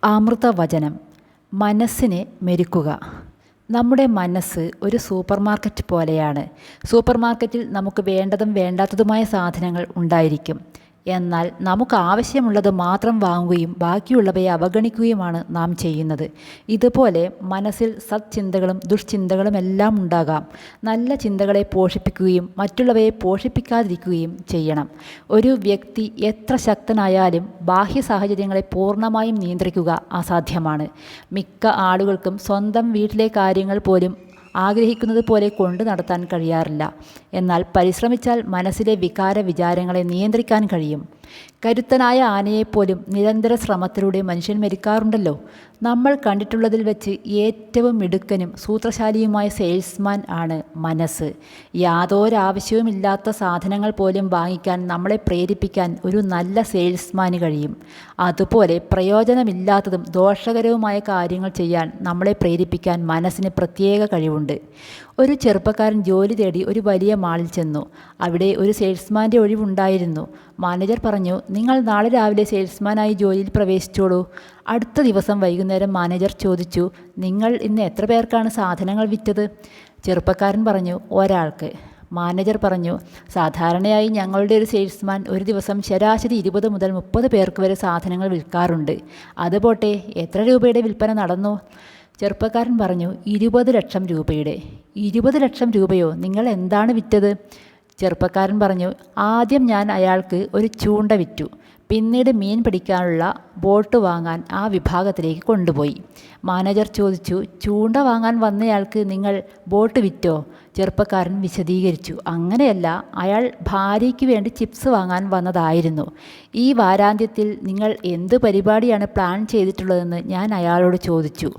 അമൃതവചനം. മനസ്സിനെ മെരുക്കുക. നമ്മുടെ മനസ്സ് ഒരു സൂപ്പർ മാർക്കറ്റ് പോലെയാണ്. സൂപ്പർ മാർക്കറ്റിൽ നമുക്ക് വേണ്ടതും വേണ്ടാത്തതുമായ സാധനങ്ങൾ ഉണ്ടായിരിക്കും. എന്നാൽ നമുക്ക് ആവശ്യമുള്ളത് മാത്രം വാങ്ങുകയും ബാക്കിയുള്ളവയെ അവഗണിക്കുകയുമാണ് നാം ചെയ്യുന്നത്. ഇതുപോലെ മനസ്സിൽ സത്ചിന്തകളും ദുഷ്ചിന്തകളും എല്ലാം ഉണ്ടാകാം. നല്ല ചിന്തകളെ പോഷിപ്പിക്കുകയും മറ്റുള്ളവയെ പോഷിപ്പിക്കാതിരിക്കുകയും ചെയ്യണം. ഒരു വ്യക്തി എത്ര ശക്തനായാലും ബാഹ്യ സാഹചര്യങ്ങളെ പൂർണ്ണമായും നിയന്ത്രിക്കുക അസാധ്യമാണ്. മിക്ക ആളുകൾക്കും സ്വന്തം വീട്ടിലെ കാര്യങ്ങൾ പോലും ആഗ്രഹിക്കുന്നത് പോലെ കൊണ്ടു നടത്താൻ കഴിയാറില്ല. എന്നാൽ പരിശ്രമിച്ചാൽ മനസ്സിലെ വികാര വിചാരങ്ങളെ നിയന്ത്രിക്കാൻ കഴിയും. കരുത്തനായ ആനയെപ്പോലും നിരന്തര ശ്രമത്തിലൂടെ മനുഷ്യൻ മരിക്കാറുണ്ടല്ലോ. നമ്മൾ കണ്ടിട്ടുള്ളതിൽ വെച്ച് ഏറ്റവും മിടുക്കനും സൂത്രശാലിയുമായ സെയിൽസ്മാൻ ആണ് മനസ്സ്. യാതൊരാവശ്യവുമില്ലാത്ത സാധനങ്ങൾ പോലും വാങ്ങിക്കാൻ നമ്മളെ പ്രേരിപ്പിക്കാൻ ഒരു നല്ല സെയിൽസ്മാന് കഴിയും. അതുപോലെ പ്രയോജനമില്ലാത്തതും ദോഷകരവുമായ കാര്യങ്ങൾ ചെയ്യാൻ നമ്മളെ പ്രേരിപ്പിക്കാൻ മനസ്സിന് പ്രത്യേക കഴിവുണ്ട്. ഒരു ചെറുപ്പക്കാരൻ ജോലി തേടി ഒരു വലിയ മാളിൽ ചെന്നു. അവിടെ ഒരു സെയിൽസ്മാൻ്റെ ഒഴിവുണ്ടായിരുന്നു. മാനേജർ പറഞ്ഞു, നിങ്ങൾ നാളെ രാവിലെ സെയിൽസ്മാനായി ജോലിയിൽ പ്രവേശിച്ചോളൂ. അടുത്ത ദിവസം വൈകുന്നേരം മാനേജർ ചോദിച്ചു, നിങ്ങൾ ഇന്ന് എത്ര പേർക്കാണ് സാധനങ്ങൾ വിറ്റത്? ചെറുപ്പക്കാരൻ പറഞ്ഞു, ഒരാൾക്ക്. മാനേജർ പറഞ്ഞു, സാധാരണയായി ഞങ്ങളുടെ ഒരു സെയിൽസ്മാൻ ഒരു ദിവസം ശരാശരി 20 മുതൽ 30 പേർക്ക് വരെ സാധനങ്ങൾ വിൽക്കാറുണ്ട്. അതുപോട്ടെ, എത്ര രൂപയുടെ വിൽപ്പന നടന്നു? ചെറുപ്പക്കാരൻ പറഞ്ഞു, 20 ലക്ഷം രൂപയുടെ. 20 ലക്ഷം രൂപയോ? നിങ്ങൾ എന്താണ് വിറ്റത്? ചെറുപ്പക്കാരൻ പറഞ്ഞു, ആദ്യം ഞാൻ അയാൾക്ക് ഒരു ചൂണ്ട വിറ്റു. പിന്നീട് മീൻ പിടിക്കാനുള്ള ബോട്ട് വാങ്ങാൻ ആ വിഭാഗത്തിലേക്ക് കൊണ്ടുപോയി. മാനേജർ ചോദിച്ചു, ചൂണ്ട വാങ്ങാൻ വന്നയാൾക്ക് നിങ്ങൾ ബോട്ട് വിറ്റോ? ചെറുപ്പക്കാരൻ വിശദീകരിച്ചു, അങ്ങനെയല്ല, അയാൾ ഭാര്യയ്ക്ക് വേണ്ടി ചിപ്സ് വാങ്ങാൻ വന്നതായിരുന്നു. ഈ വാരാന്ത്യത്തിൽ നിങ്ങൾ എന്ത് പരിപാടിയാണ് പ്ലാൻ ചെയ്തിട്ടുള്ളതെന്ന് ഞാൻ അയാളോട് ചോദിച്ചു.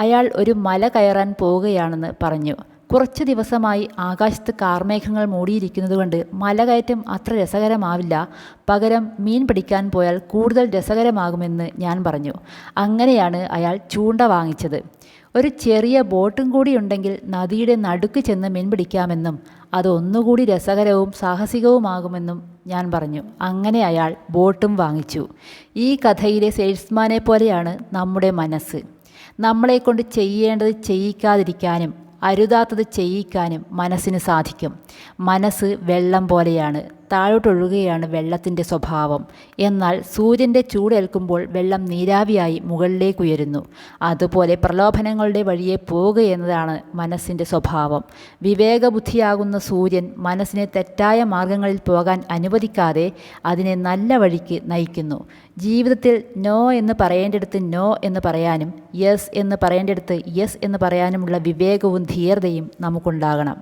അയാൾ ഒരു മല കയറാൻ പോവുകയാണെന്ന് പറഞ്ഞു. കുറച്ച് ദിവസമായി ആകാശത്ത് കാർമേഘങ്ങൾ മൂടിയിരിക്കുന്നതുകൊണ്ട് മലകയറ്റം അത്ര രസകരമാവില്ല. പകരം മീൻ പിടിക്കാൻ പോയാൽ കൂടുതൽ രസകരമാകുമെന്ന് ഞാൻ പറഞ്ഞു. അങ്ങനെയാണ് അയാൾ ചൂണ്ട വാങ്ങിച്ചത്. ഒരു ചെറിയ ബോട്ടും കൂടി ഉണ്ടെങ്കിൽ നദിയുടെ നടുക്ക് ചെന്ന് മീൻ പിടിക്കാമെന്നും അതൊന്നുകൂടി രസകരവും സാഹസികവുമാകുമെന്നും ഞാൻ പറഞ്ഞു. അങ്ങനെ അയാൾ ബോട്ടും വാങ്ങിച്ചു. ഈ കഥയിലെ സെയിൽസ്മാനെ പോലെയാണ് നമ്മുടെ മനസ്സ്. നമ്മളെക്കൊണ്ട് ചെയ്യേണ്ടത് ചെയ്യിക്കാതിരിക്കാനും അരുതാത്തത് ചെയ്യിക്കാനും മനസ്സിന് സാധിക്കും. മനസ്സ് വെള്ളം പോലെയാണ്. താഴോട്ടൊഴുകുകയാണ് വെള്ളത്തിൻ്റെ സ്വഭാവം. എന്നാൽ സൂര്യൻ്റെ ചൂടേൽക്കുമ്പോൾ വെള്ളം നീരാവിയായി മുകളിലേക്കുയരുന്നു. അതുപോലെ പ്രലോഭനങ്ങളുടെ വഴിയെ പോവുക എന്നതാണ് മനസ്സിൻ്റെ സ്വഭാവം. വിവേകബുദ്ധിയാകുന്ന സൂര്യൻ മനസ്സിനെ തെറ്റായ മാർഗങ്ങളിൽ പോകാൻ അനുവദിക്കാതെ അതിനെ നല്ല വഴിക്ക് നയിക്കുന്നു. ജീവിതത്തിൽ നോ എന്ന് പറയേണ്ടിടത്ത് നോ എന്ന് പറയാനും യെസ് എന്ന് പറയേണ്ടിടത്ത് യെസ് എന്ന് പറയാനുമുള്ള വിവേകവും ധീരതയും നമുക്കുണ്ടാകണം.